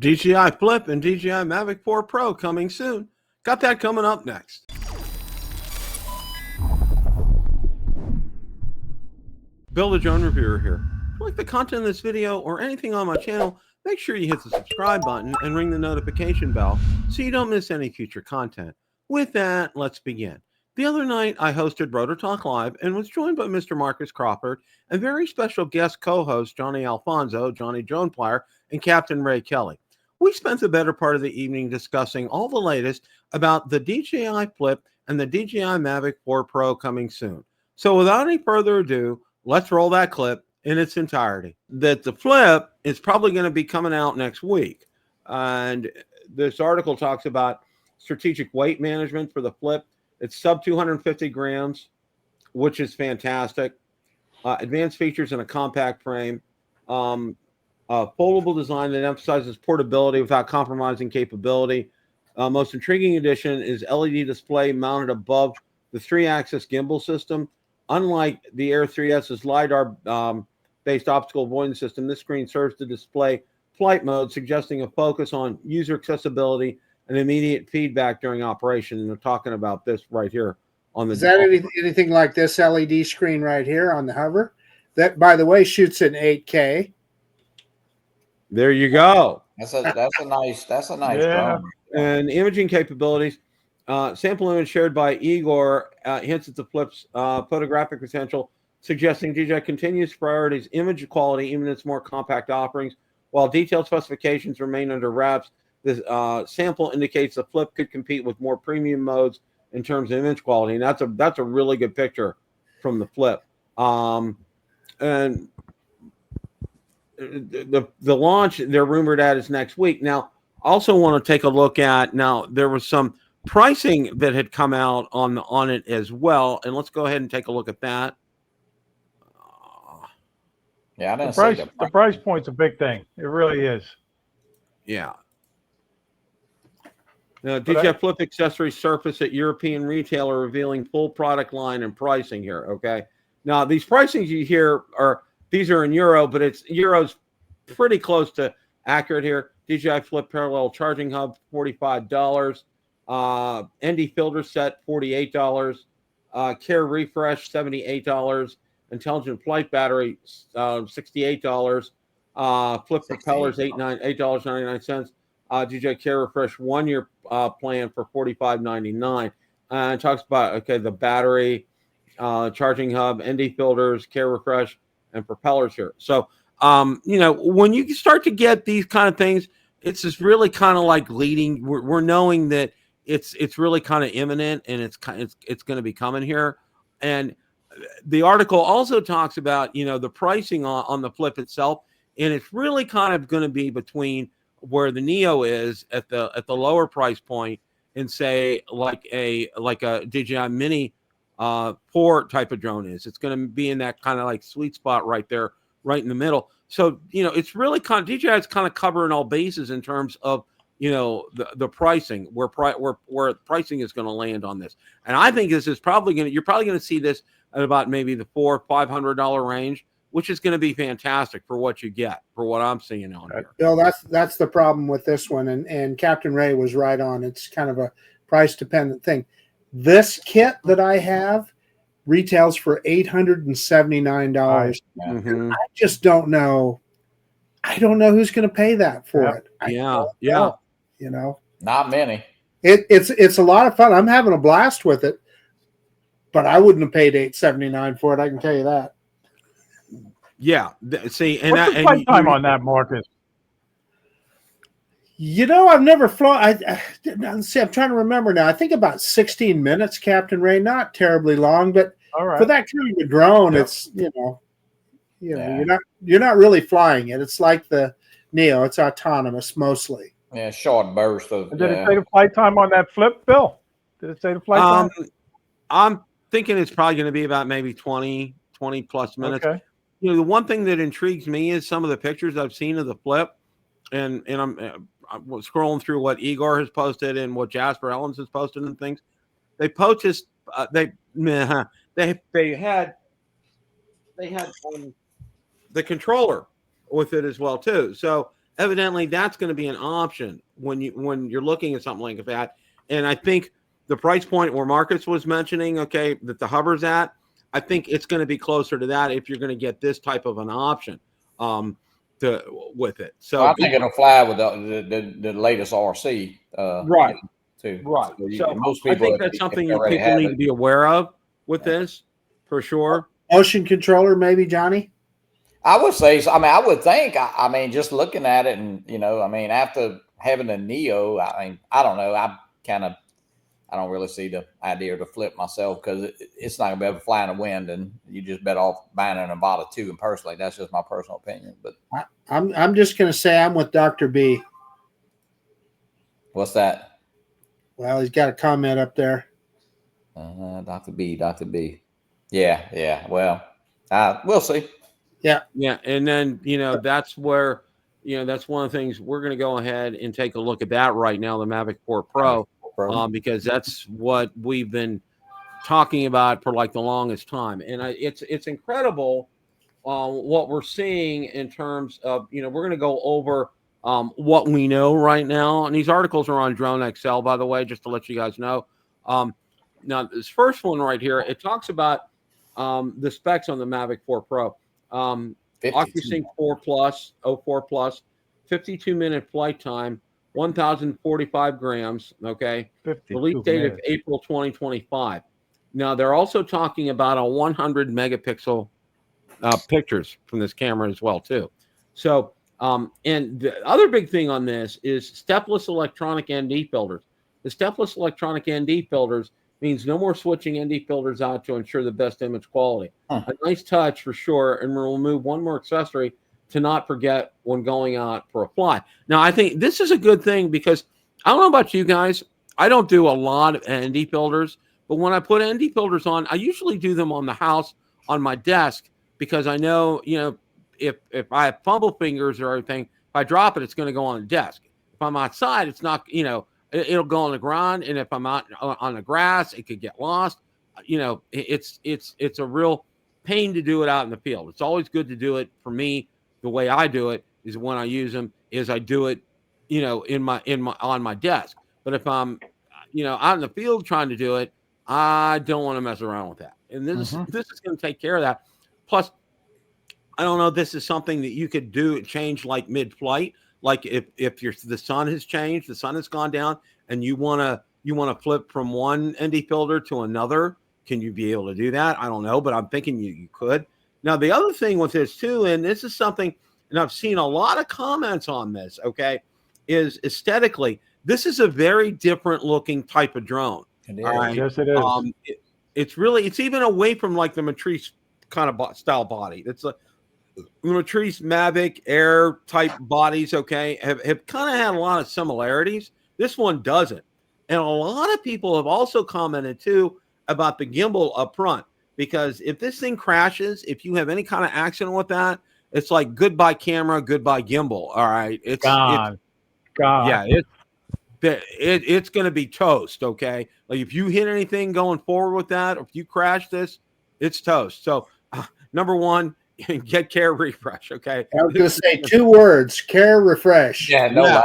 DJI Flip and DJI Mavic 4 Pro coming soon. Got that coming up next. Bill the Drone Reviewer here. If you like the content of this video or anything on my channel, make sure you hit the subscribe button and ring the notification bell so you don't miss any future content. With that, let's begin. The other night, I hosted Rotor Talk Live and was joined by Mr. Marcus Crawford and very special guest co-host Johnnie Alfonso, Johnnie Drone Flyer, and Captain Ray Kelly. We spent the better part of the evening discussing all the latest about the DJI Flip and the DJI Mavic 4 Pro coming soon. So without any further ado, let's roll that clip in its entirety. That the Flip is probably going to be coming out next week. And this article talks about strategic weight management for the Flip. It's sub 250 grams, which is fantastic. Advanced features in a compact frame. Foldable design that emphasizes portability without compromising capability. Most intriguing addition is LED display mounted above the 3-axis gimbal system. Unlike the Air3S's LiDAR-based optical avoidance system, this screen serves to display flight mode, suggesting a focus on user accessibility and immediate feedback during operation. And they're talking about this right here on the. Is that anything like this LED screen right here on the hover? That, by the way, shoots in 8K. There you go. That's a nice drone. And imaging capabilities. Sample image shared by Igor hints at the Flip's photographic potential, suggesting DJI continues to prioritize image quality even in its more compact offerings. While detailed specifications remain under wraps, this sample indicates the Flip could compete with more premium modes in terms of image quality, and that's a really good picture from the Flip. And the launch they're rumored at is next week. Now, also want to take a look at, now there was some pricing that had come out on it as well, and let's go ahead and take a look at that. Yeah, the price point's a big thing. It really is. Yeah. Now, DJI Flip accessories surface at European retailer revealing full product line and pricing here. Okay. Now, these pricings you hear these are in euro, but euro's pretty close to accurate here. DJI Flip parallel charging hub, $45. ND filter set, $48. Care refresh, $78. Intelligent flight battery, $68. Flip propellers, $8.99. DJI Care refresh 1-year plan for $45.99. And it talks about the battery, charging hub, ND filters, Care refresh, and propellers here. So when you start to get these kind of things, it's just really kind of like leading. We're knowing that it's really kind of imminent, and it's going to be coming here. And the article also talks about the pricing on the Flip itself, and it's really kind of going to be between where the Neo is at the lower price point, and say like a DJI Mini 4 type of drone is. It's going to be in that kind of like sweet spot right there, right in the middle. So it's really kind of DJI is kind of covering all bases in terms of the pricing, where pricing is going to land on this. And I think this is you're probably going to see this at about maybe the $400-500 range, which is going to be fantastic for what you get, for what I'm seeing on here. Bill, that's the problem with this one, and Captain Ray was right on. It's kind of a price dependent thing. This kit that I have retails for $879. Mm-hmm. I just don't know. I don't know who's going to pay that for it. Yeah. Not many. It's a lot of fun. I'm having a blast with it, but I wouldn't have paid $879 for it. I can tell you that. Yeah. See, and what's the flight time on that, Marcus? I've never flown. I'm trying to remember now. I think about 16 minutes, Captain Ray. Not terribly long, but for that kind of drone, it's you're not really flying it. It's like the Neo. It's autonomous mostly. Yeah, short burst of. Did it say the flight time on that Flip, Bill? Did it say the flight time? I'm thinking it's probably going to be about maybe 20 plus minutes. Okay. The one thing that intrigues me is some of the pictures I've seen of the Flip, and I'm scrolling through what Igor has posted and what Jasper Ellens has posted and things. They posted they had the controller with it as well too. So evidently that's going to be an option when you're looking at something like that. And I think the price point where Marcus was mentioning, okay, that the Hover's at, I think it's going to be closer to that if you're going to get this type of an option with it. So I think it'll fly with the latest RC, right, too. Right. So most I people, think that's something people need to be aware of with this, for sure. Motion controller, maybe, Johnny? I would say, I mean, I would think, I mean, just looking at it and, I mean, after having a Neo, I mean, I don't know. I don't really see the idea to flip myself because it's not going to be able to fly in the wind, and you just better off buying an Avata 2. And personally, that's just my personal opinion. But I'm just going to say I'm with Dr. B. What's that? Well, he's got a comment up there. Dr. B. Yeah. Well, we'll see. Yeah. And then, that's where, that's one of the things we're going to go ahead and take a look at that right now, the Mavic 4 Pro, because that's what we've been talking about for like the longest time. And it's incredible what we're seeing in terms of, we're going to go over what we know right now. And these articles are on Drone XL, by the way, just to let you guys know. Now, this first one right here, it talks about the specs on the Mavic 4 Pro. OcuSync 4 Plus, 04 Plus, 52-minute flight time, 1,045 grams, okay? Release date of April 2025. Now, they're also talking about a 100 megapixel pictures from this camera as well, too. So, and the other big thing on this is stepless electronic ND filters. The stepless electronic ND filters means no more switching ND filters out to ensure the best image quality. A nice touch for sure, and we'll remove one more accessory to not forget when going out for a fly. Now, I think this is a good thing because I don't know about you guys. I don't do a lot of ND filters, but when I put ND filters on, I usually do them on the house on my desk because I know, if I have fumble fingers or everything, if I drop it, it's going to go on the desk. If I'm outside, it's not, it'll go on the ground, and if I'm out on the grass, it could get lost. It's a real pain to do it out in the field. It's always good to do it for me. The way I do it is when I use them is I do it, on my desk. But if I'm, out in the field trying to do it, I don't want to mess around with that. And this is going to take care of that. Plus, I don't know. This is something that you could change like mid-flight. Like if the sun has changed, the sun has gone down, and you want to flip from one ND filter to another, can you be able to do that? I don't know, but I'm thinking you could. Now, the other thing with this too, and this is something, and I've seen a lot of comments on this, okay, is aesthetically, this is a very different looking type of drone. Right? Yes, it is. It's even away from like the Matrice kind of style body. It's a Matrice Mavic Air type bodies, okay, have kind of had a lot of similarities. This one doesn't. And a lot of people have also commented too about the gimbal up front, because if this thing crashes, if you have any kind of accident with that, it's like goodbye camera, goodbye gimbal. All right. It's gone. Yeah, it's going to be toast, okay? Like if you hit anything going forward with that, or if you crash this, it's toast. So number one, get care refresh, okay? I was going to say 2 words: care refresh. Yeah,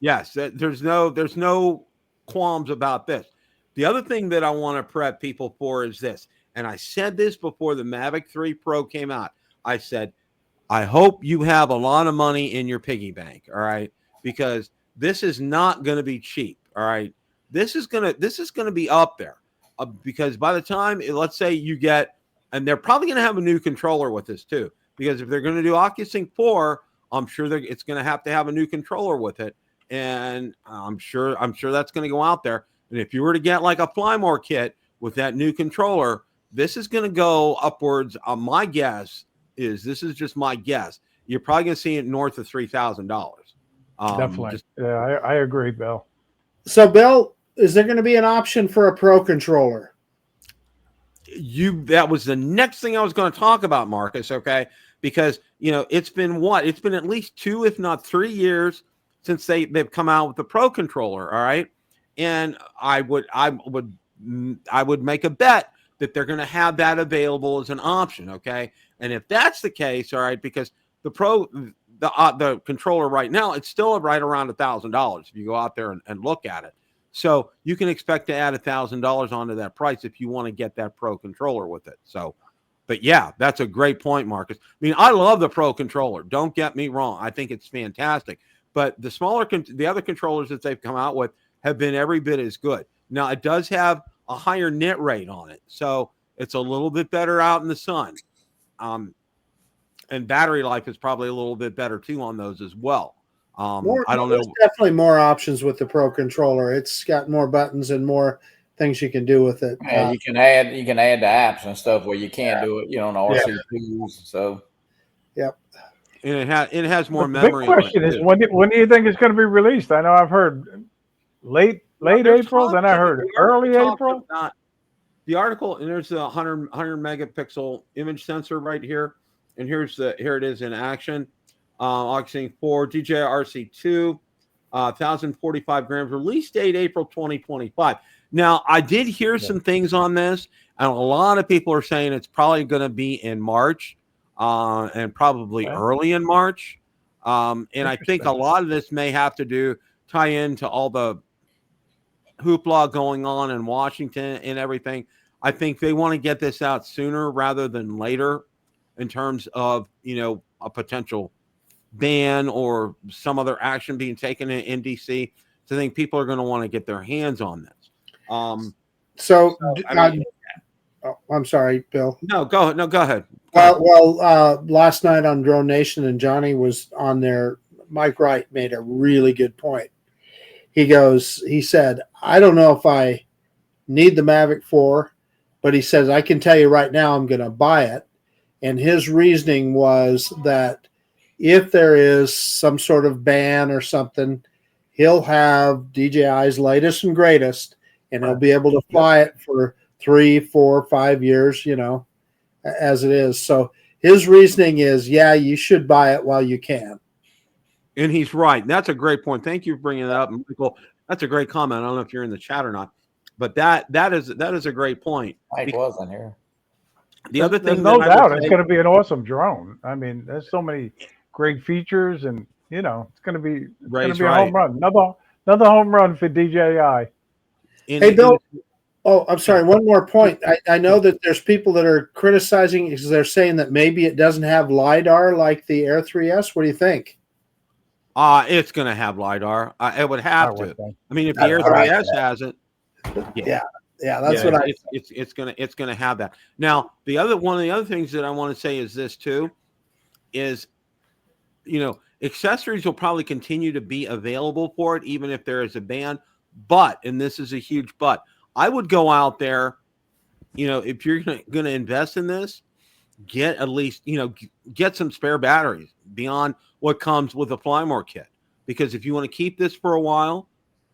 yes. There's no qualms about this. The other thing that I want to prep people for is this, and I said this before the Mavic 3 Pro came out. I said, I hope you have a lot of money in your piggy bank, all right? Because this is not going to be cheap, all right? This is going to be up there, because by the time, let's say you get, and they're probably going to have a new controller with this too, because if they're going to do OcuSync 4, I'm sure it's going to have a new controller with it, and I'm sure that's going to go out there. And if you were to get like a Flymore kit with that new controller, this is going to go upwards. My guess is, this is just my guess, you're probably going to see it north of $3,000. Definitely. I agree, Bill. So, Bill, is there going to be an option for a Pro controller? That was the next thing I was going to talk about, Marcus, okay? Because, it's been at least 2, if not 3 years since they've come out with the Pro controller, all right? And I would make a bet that they're going to have that available as an option, okay? And if that's the case, all right, because the the controller right now, it's still right around $1,000 if you go out there and look at it. So you can expect to add $1,000 onto that price if you want to get that Pro controller with it. So, but yeah, that's a great point, Marcus. I mean, I love the Pro controller. Don't get me wrong. I think it's fantastic. But the other controllers that they've come out with have been every bit as good. Now, it does have a higher nit rate on it, so it's a little bit better out in the sun. And battery life is probably a little bit better too on those as well. I don't know. There's definitely more options with the Pro controller. It's got more buttons and more things you can do with it. Yeah, you can add the apps and stuff where you can't do it, on the RC2s. So, yep. And it has more the memory. Big question is when do you think it's going to be released? I know I've heard late April, then I heard early April. The article, and there's a 100 megapixel image sensor right here, and here it is in action. Oxygen 4 DJI RC2, 1,045 grams. Release date April 2025. Now, I did hear some things on this, and a lot of people are saying it's probably going to be in March, and probably early in March. And I think a lot of this may have to tie into all the hoopla going on in Washington and everything. I think they want to get this out sooner rather than later in terms of, a potential ban or some other action being taken in DC. So I think people are going to want to get their hands on this. I'm sorry, Bill. No, go ahead. No, go ahead. Last night on Drone Nation, and Johnnie was on there. Mike Wright made a really good point. He said, I don't know if I need the Mavic 4, but he says, I can tell you right now I'm going to buy it. And his reasoning was that if there is some sort of ban or something, he'll have DJI's latest and greatest, and he'll be able to fly it for 3, 4, 5 years, as it is. So his reasoning is, you should buy it while you can. And he's right. That's a great point. Thank you for bringing that up, Michael. That's a great comment. I don't know if you're in the chat or not, but that is a great point. Mike wasn't here. The other thing, no doubt, it's going to be an awesome drone. I mean, there's so many great features, and it's going to be a home run. Another home run for DJI. Hey, Bill. Oh, I'm sorry. One more point. I know that there's people that are criticizing because they're saying that maybe it doesn't have LiDAR like the Air3S. What do you think? It's going to have LiDAR. It would have to. I mean, if the Air3S has it, that's what I. It's going to have that. Now, one of the other things that I want to say is this too, is, accessories will probably continue to be available for it, even if there is a ban. But, and this is a huge but, I would go out there, if you're going to invest in this, get at least, get some spare batteries beyond what comes with a Flymore kit. Because if you want to keep this for a while,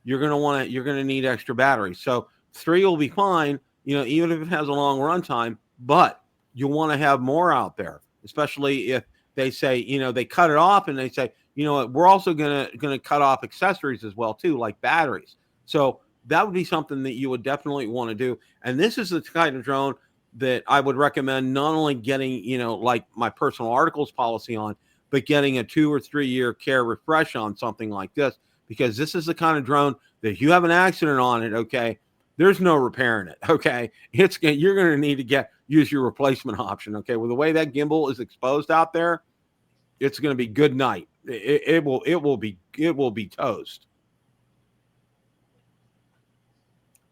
you're going to need extra batteries. So 3 will be fine, even if it has a long run time, but you want to have more out there, especially if they say, they cut it off and they say, we're also going to cut off accessories as well too, like batteries. So that would be something that you would definitely want to do. And this is the kind of drone that I would recommend not only getting, like my personal articles policy on, but getting a 2 or 3 year care refresh on something like this, because this is the kind of drone that if you have an accident on it, okay, there's no repairing it. Okay. You're going to need to use your replacement option. Okay. With the way that gimbal is exposed out there, it's going to be good night. It will be toast.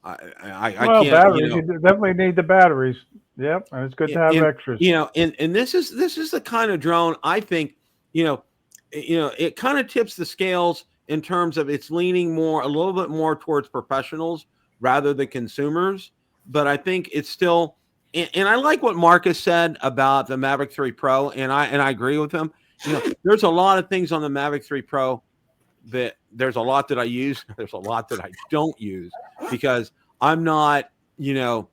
I can't. Batteries. You definitely need the batteries. Yep, and it's good to have extras. And this is the kind of drone I think. It kind of tips the scales in terms of it's leaning a little bit more towards professionals rather than consumers. But I think it's still, and I like what Marcus said about the Mavic 3 Pro, and I agree with him. There's a lot of things on the Mavic 3 Pro that there's a lot that I use. There's a lot that I don't use because I'm not, I'm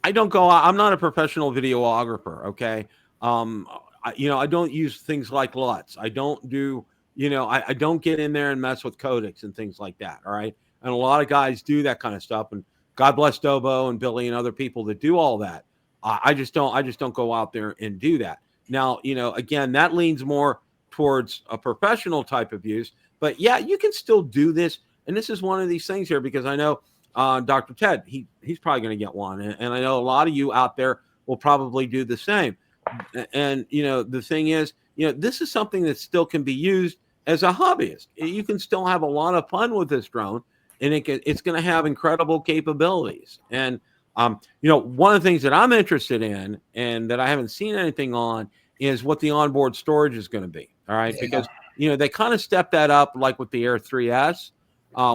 not a professional videographer. Okay. I don't use things like LUTs. I don't do, I don't get in there and mess with codecs and things like that. All right. And a lot of guys do that kind of stuff. And God bless Dobo and Billy and other people that do all that. I just don't go out there and do that. Now, again, that leans more towards a professional type of use. But yeah, you can still do this. And this is one of these things here, because I know Dr. Ted, he's probably going to get one. And I know a lot of you out there will probably do the same. And, the thing is, this is something that still can be used as a hobbyist. You can still have a lot of fun with this drone, and it's going to have incredible capabilities. And, one of the things that I'm interested in and that I haven't seen anything on is what the onboard storage is going to be. All right. Yeah. Because, they kind of stepped that up, like with the Air3S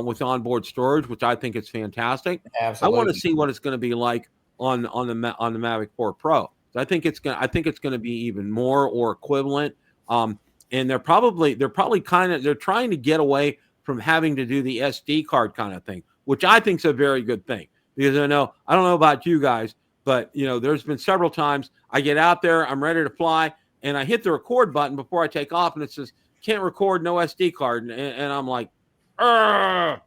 with onboard storage, which I think is fantastic. Absolutely. I want to see what it's going to be like on the Mavic 4 Pro. So I think it's going to be even more or equivalent. And they're trying to get away from having to do the SD card kind of thing, which I think is a very good thing, because I don't know about you guys, but there's been several times I get out there, I'm ready to fly, and I hit the record button before I take off, and it says can't record, no SD card, and I'm like, yeah.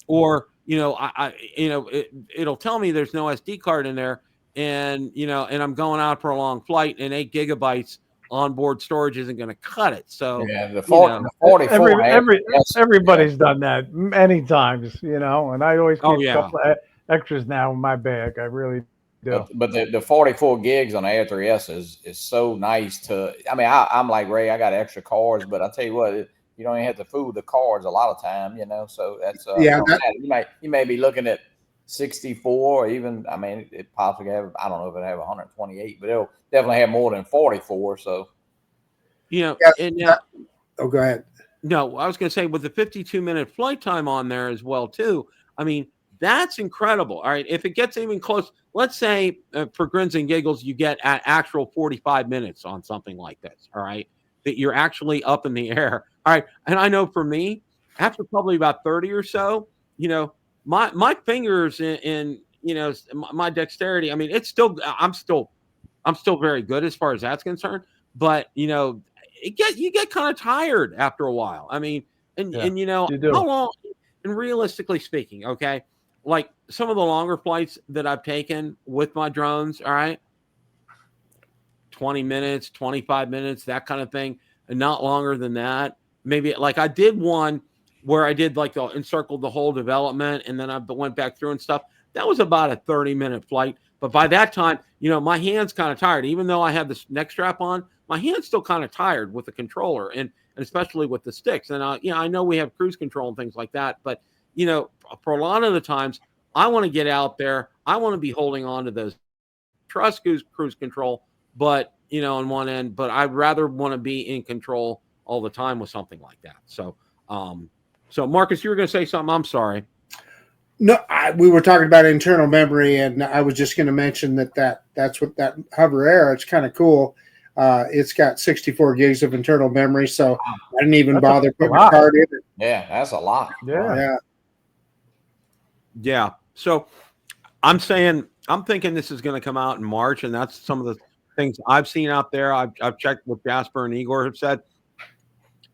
Or it'll tell me there's no SD card in there, and and I'm going out for a long flight, and 8 gigabytes onboard storage isn't going to cut it. So yeah, the 44. Everybody's done that many times, and I always keep a couple of extras now in my bag. I really do. But the 44 gigs on the Air3S is so nice to. I mean, I'm like Ray. I got extra cards, but I tell you what, you don't even have to fool with the cards a lot of time. So that's you may be looking at 64, or even, I mean, it possibly have, I don't know if it have 128, but it'll definitely have more than 44. So, oh, go ahead. No, I was going to say, with the 52-minute flight time on there as well, too. I mean, that's incredible. All right. If it gets even close, let's say for grins and giggles, you get at actual 45 minutes on something like this. All right. That you're actually up in the air. All right. And I know for me, after probably about 30 or so, my fingers in my dexterity, I mean, it's still, I'm still very good as far as that's concerned, but you get kind of tired after a while. I mean, and how long, and realistically speaking, okay, like some of the longer flights that I've taken with my drones, all right, 20 minutes, 25 minutes, that kind of thing, and not longer than that. Maybe, like, I did one where I did like encircled the whole development, and then I went back through and stuff. That was about a 30-minute flight. But by that time, my hand's kind of tired. Even though I had this neck strap on, my hand's still kind of tired with the controller, and especially with the sticks. And I know we have cruise control and things like that, but for a lot of the times, I want to get out there. I want to be holding on to those trust cruise control, but on one end. But I'd rather want to be in control all the time with something like that. So, so Marcus, you were going to say something. I'm sorry. No, we were talking about internal memory, and I was just going to mention that's what that Hover Air. It's kind of cool. It's got 64 gigs of internal memory, so I didn't even bother putting a card in it. Yeah, that's a lot. Yeah. So I'm thinking this is going to come out in March, and that's some of the things I've seen out there. I've checked what Jasper and Igor have said.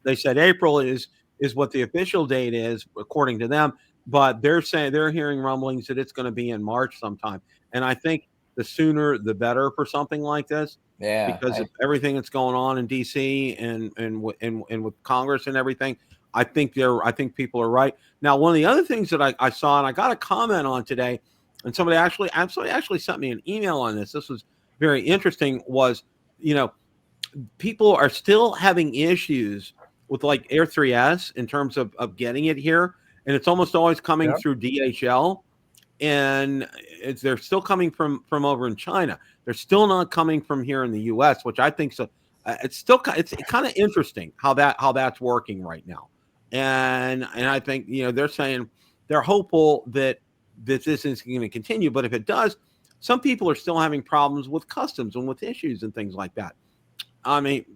They said April is what the official date is, according to them. But they're hearing rumblings that it's going to be in March sometime. And I think the sooner the better for something like this. Yeah. Because of everything that's going on in DC and with Congress and everything, I think people are right. Now, one of the other things that I saw, and I got a comment on today, and somebody actually sent me an email on this. This was very interesting. Was people are still having issues with like Air3S in terms of getting it here. And it's almost always coming through DHL, and they're still coming from over in China. They're still not coming from here in the U.S., which I think so. It's kind of interesting how that's working right now. And I think they're saying they're hopeful that this isn't going to continue, but if it does, some people are still having problems with customs and with issues and things like that. I mean,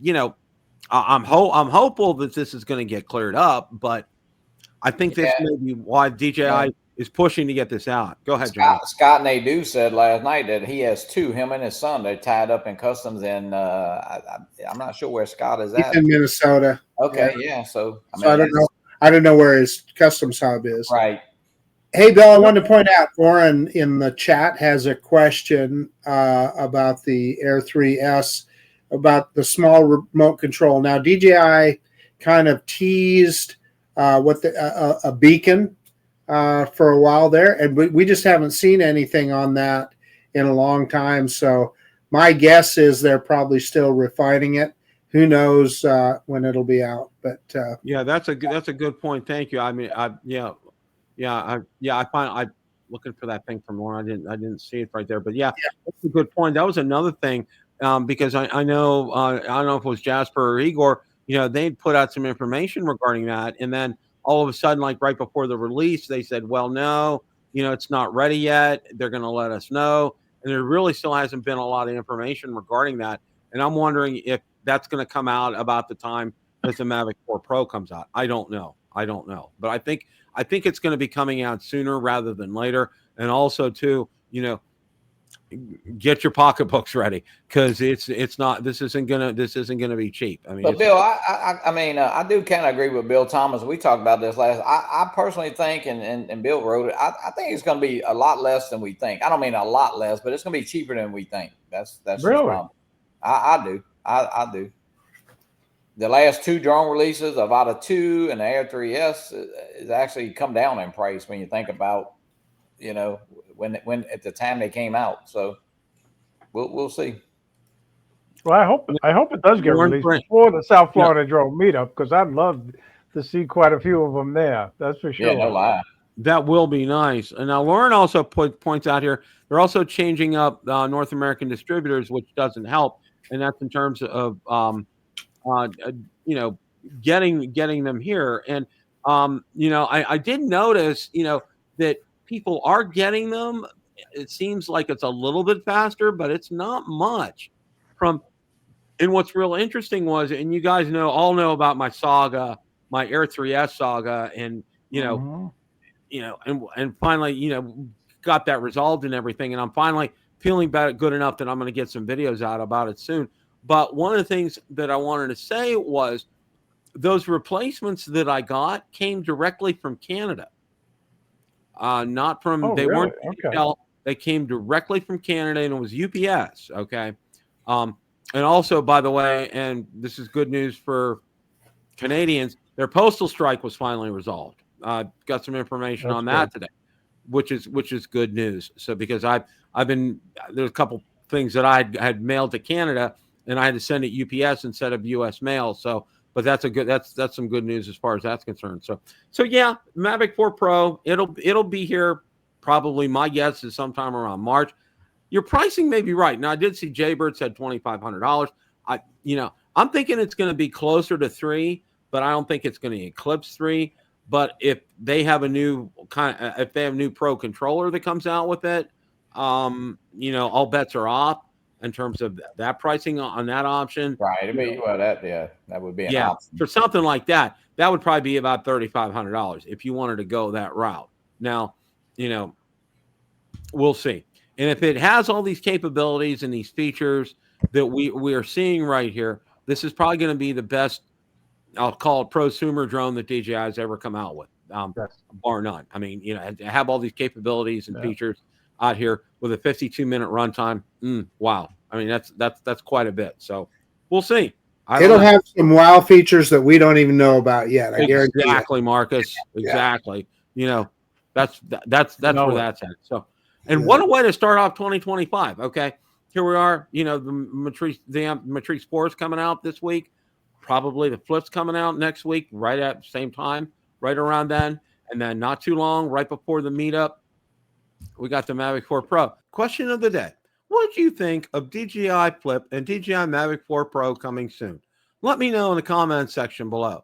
I'm hopeful that this is going to get cleared up, but I think this may be why DJI is pushing to get this out. Go ahead, Johnnie. Scott Nadeau said last night that he has two, him and his son. They're tied up in customs, and I'm not sure where Scott is at. He's in Minnesota. Okay, yeah. So I don't know. I don't know where his customs hub is. Right. Hey, Bill, I wanted to point out, Warren in the chat has a question about the Air3S, about the small remote control. Now, DJI kind of teased a beacon for a while there, and we just haven't seen anything on that in a long time. So my guess is they're probably still refining it. Who knows when it'll be out? But yeah, that's a good point. Thank you. I mean, I'm looking for that thing from Lauren. I didn't see it right there, but yeah, that's a good point. That was another thing because I know I don't know if it was Jasper or Igor. They'd put out some information regarding that, and then all of a sudden, like right before the release, they said, "Well, no, it's not ready yet. They're going to let us know." And there really still hasn't been a lot of information regarding that. And I'm wondering if that's going to come out about the time that the Mavic 4 Pro comes out. I don't know, but I think it's going to be coming out sooner rather than later. And also, too, get your pocketbooks ready because it's not. This isn't gonna be cheap. I mean, but Bill, I do kind of agree with Bill Thomas. We talked about this last. I personally think, and Bill wrote it. I think it's going to be a lot less than we think. I don't mean a lot less, but it's going to be cheaper than we think. That's really. I do. The last two drone releases, Avata 2 and the Air3S, is actually come down in price when you think about, when at the time they came out. So we'll see. Well, I hope it does get released before the South Florida drone meetup, because I'd love to see quite a few of them there. That's for sure. Yeah, no lie. That will be nice. And now Lauren also points out here they're also changing up North American distributors, which doesn't help, and that's in terms of getting them here. And I did notice that people are getting them. It seems like it's a little bit faster, but it's not much. And what's real interesting was, and you guys all know about my saga, my Air3S saga, and and finally got that resolved and everything, and I'm finally feeling good enough that I'm going to get some videos out about it soon. But one of the things that I wanted to say was those replacements that I got came directly from Canada. Not from they really? weren't DHL. They came directly from Canada, and it was UPS. Okay. And also, by the way, and this is good news for Canadians, their postal strike was finally resolved. Got some information on that today, which is good news. So because there's a couple things that I had mailed to Canada, and I had to send it UPS instead of US mail. So, but that's some good news as far as that's concerned. So yeah, Mavic 4 Pro, it'll be here probably. My guess is sometime around March. Your pricing may be right. Now, I did see Jaybird said $2,500. I'm thinking it's going to be closer to $3,000, but I don't think it's going to eclipse $3,000. But if they have a new Pro controller that comes out with it, all bets are off in terms of that pricing on that option. Right. That would be an option. For something like that. That would probably be about $3,500 if you wanted to go that route. Now, we'll see. And if it has all these capabilities and these features that we are seeing right here, this is probably going to be the best, I'll call it, prosumer drone that DJI has ever come out with, bar none. I mean, to have all these capabilities and features out here with a 52-minute runtime. Wow. I mean, that's quite a bit. So we'll see. It'll have some wow features that we don't even know about yet. I guarantee. Exactly, Marcus. Exactly. That's where that's at. So. And what a way to start off 2025. Okay, here we are. The Matrice 4 is coming out this week. Probably the Flip's coming out next week, right at the same time, right around then. And then not too long, right before the meetup, we got the Mavic 4 Pro. Question of the day. What do you think of DJI Flip and DJI Mavic 4 Pro coming soon? Let me know in the comments section below.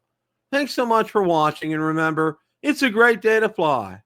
Thanks so much for watching. And remember, it's a great day to fly.